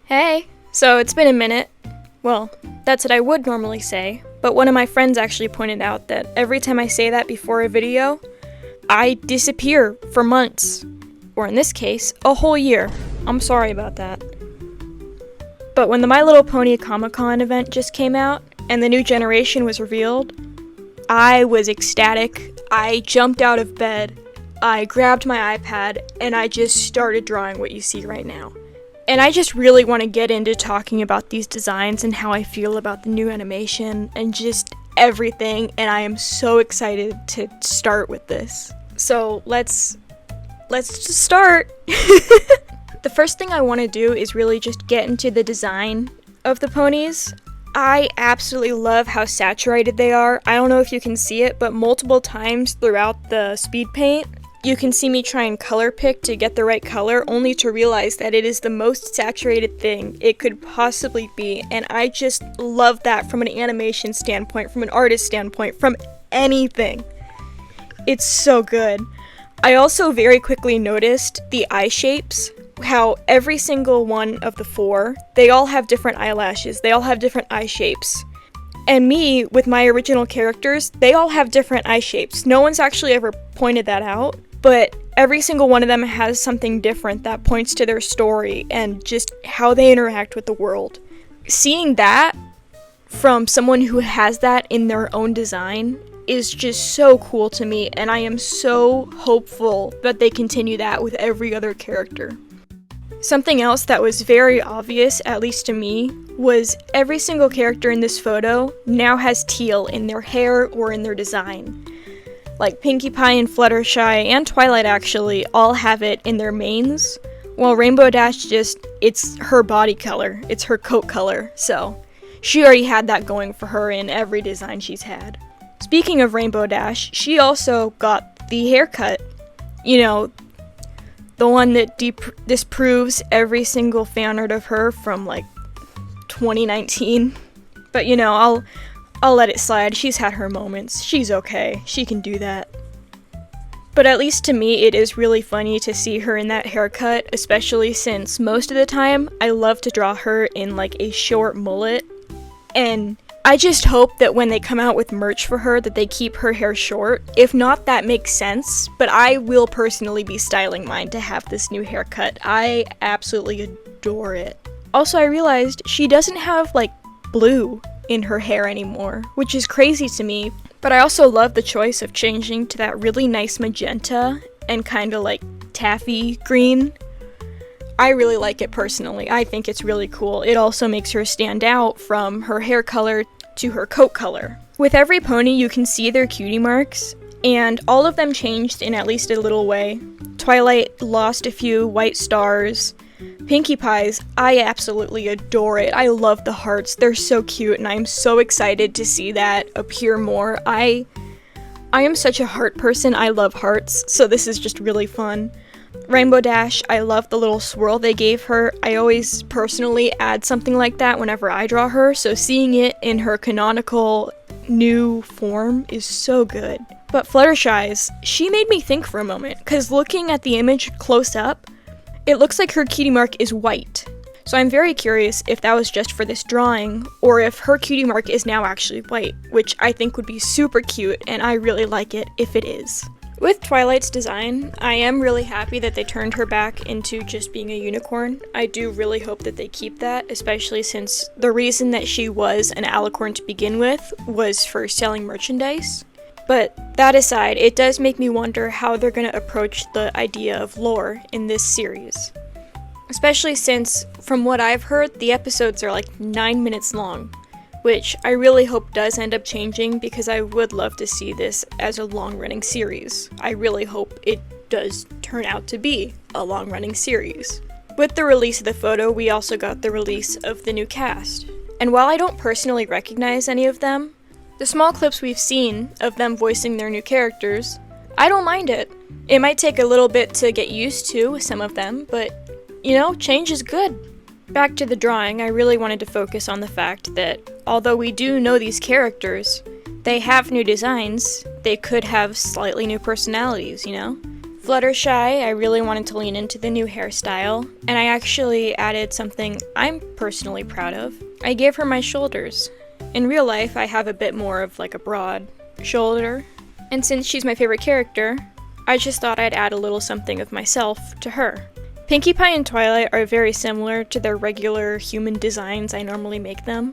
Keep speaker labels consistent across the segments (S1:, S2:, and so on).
S1: Hey, so it's been a minute. Well, that's what I would normally say, but one of my friends actually pointed out that every time I say that before a video, I disappear for months. Or in this case, a whole year. I'm sorry about that. But when the My Little Pony Comic-Con event just came out, and the new generation was revealed, I was ecstatic. I jumped out of bed, I grabbed my iPad, and I just started drawing what you see right now. And I just really want to get into talking about these designs and how I feel about the new animation and just everything, and I am so excited to start with this. So let's just start. The first thing I want to do is really just get into the design of the ponies. I absolutely love how saturated they are. I don't know if you can see it, but multiple times throughout the Speedpaint, you can see me try and color pick to get the right color, only to realize that it is the most saturated thing it could possibly be, and I just love that from an animation standpoint, from an artist standpoint, from anything. It's so good. I also very quickly noticed the eye shapes, how every single one of the four, they all have different eyelashes, they all have different eye shapes. And me, with my original characters, they all have different eye shapes. No one's actually ever pointed that out. But every single one of them has something different that points to their story and just how they interact with the world. Seeing that from someone who has that in their own design is just so cool to me, and I am so hopeful that they continue that with every other character. Something else that was very obvious, at least to me, was every single character in this photo now has teal in their hair or in their design. Like Pinkie Pie and Fluttershy and Twilight actually all have it in their mains, while Rainbow Dash it's her body color, it's her coat color, so she already had that going for her in every design she's had. Speaking of Rainbow Dash, she also got the haircut. You know, the one that disproves every single fan art of her from like 2019. But you know, I'll let it slide. She's had her moments. She's okay. She can do that. But at least to me, it is really funny to see her in that haircut, especially since most of the time, I love to draw her in like a short mullet. And I just hope that when they come out with merch for her, that they keep her hair short. If not, that makes sense, but I will personally be styling mine to have this new haircut. I absolutely adore it. Also, I realized she doesn't have like blue in her hair anymore, which is crazy to me, but I also love the choice of changing to that really nice magenta and kind of like taffy green. I really like it personally. I think it's really cool. It also makes her stand out from her hair color to her coat color. With every pony you can see their cutie marks, and all of them changed in at least a little way. Twilight lost a few white stars. Pinkie Pie's, I absolutely adore it. I love the hearts. They're so cute, and I'm so excited to see that appear more. I am such a heart person. I love hearts, so this is just really fun. Rainbow Dash, I love the little swirl they gave her. I always personally add something like that whenever I draw her, so seeing it in her canonical new form is so good. But Fluttershy's, she made me think for a moment, because looking at the image close up, it looks like her cutie mark is white. So I'm very curious if that was just for this drawing, or if her cutie mark is now actually white, which I think would be super cute, and I really like it if it is. With Twilight's design, I am really happy that they turned her back into just being a unicorn. I do really hope that they keep that, especially since the reason that she was an alicorn to begin with was for selling merchandise. But that aside, it does make me wonder how they're going to approach the idea of lore in this series. Especially since, from what I've heard, the episodes are like 9 minutes long, which I really hope does end up changing because I would love to see this as a long-running series. I really hope it does turn out to be a long-running series. With the release of the photo, we also got the release of the new cast. And while I don't personally recognize any of them, the small clips we've seen of them voicing their new characters, I don't mind it. It might take a little bit to get used to with some of them, but, you know, change is good. Back to the drawing, I really wanted to focus on the fact that, although we do know these characters, they have new designs, they could have slightly new personalities, you know? Fluttershy, I really wanted to lean into the new hairstyle, and I actually added something I'm personally proud of. I gave her my shoulders. In real life, I have a bit more of like a broad shoulder, and since she's my favorite character, I just thought I'd add a little something of myself to her. Pinkie Pie and Twilight are very similar to their regular human designs I normally make them,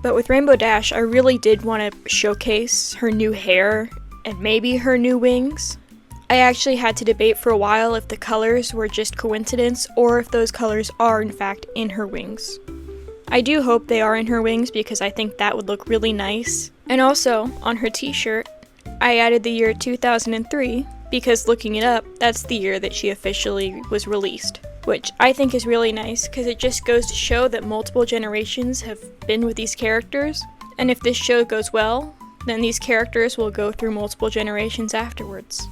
S1: but with Rainbow Dash, I really did want to showcase her new hair and maybe her new wings. I actually had to debate for a while if the colors were just coincidence or if those colors are in fact in her wings. I do hope they are in her wings because I think that would look really nice. And also, on her t-shirt, I added the year 2003 because looking it up, that's the year that she officially was released. Which I think is really nice because it just goes to show that multiple generations have been with these characters. And if this show goes well, then these characters will go through multiple generations afterwards.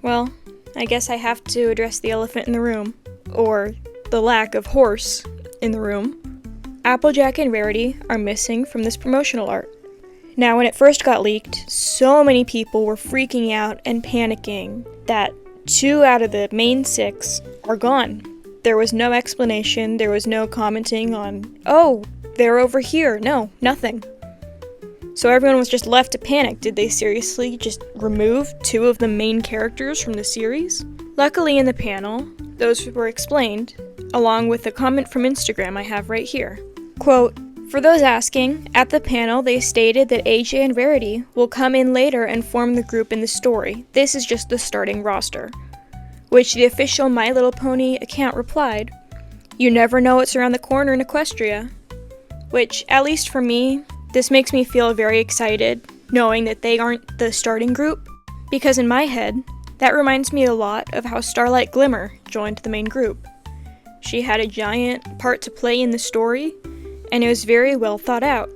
S1: Well, I guess I have to address the elephant in the room, or the lack of horse in the room. Applejack and Rarity are missing from this promotional art. Now, when it first got leaked, so many people were freaking out and panicking that 2 out of the main 6 are gone. There was no explanation, there was no commenting on, oh, they're over here. No, nothing. So everyone was just left to panic. Did they seriously just remove 2 of the main characters from the series? Luckily in the panel, those were explained, along with a comment from Instagram I have right here. Quote, "For those asking, at the panel they stated that AJ and Rarity will come in later and form the group in the story. This is just the starting roster." Which the official My Little Pony account replied, "You never know what's around the corner in Equestria." Which, at least for me, this makes me feel very excited, knowing that they aren't the starting group, because in my head, that reminds me a lot of how Starlight Glimmer joined the main group. She had a giant part to play in the story, and it was very well thought out.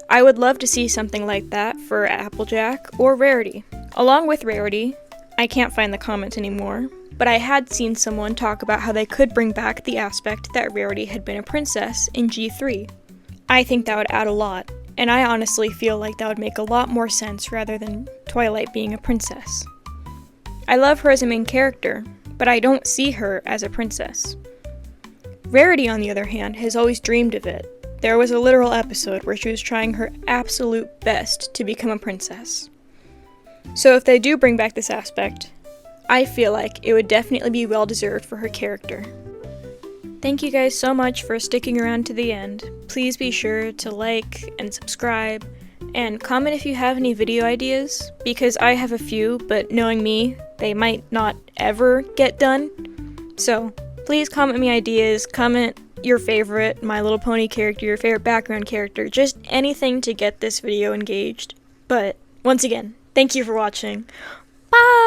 S1: I would love to see something like that for Applejack or Rarity. Along with Rarity, I can't find the comment anymore, but I had seen someone talk about how they could bring back the aspect that Rarity had been a princess in G3. I think that would add a lot. And I honestly feel like that would make a lot more sense rather than Twilight being a princess. I love her as a main character, but I don't see her as a princess. Rarity, on the other hand, has always dreamed of it. There was a literal episode where she was trying her absolute best to become a princess. So if they do bring back this aspect, I feel like it would definitely be well deserved for her character. Thank you guys so much for sticking around to the end. Please be sure to like and subscribe, and comment if you have any video ideas, because I have a few, but knowing me, they might not ever get done. So please comment me ideas, comment your favorite My Little Pony character, your favorite background character, just anything to get this video engaged. But once again, thank you for watching. Bye!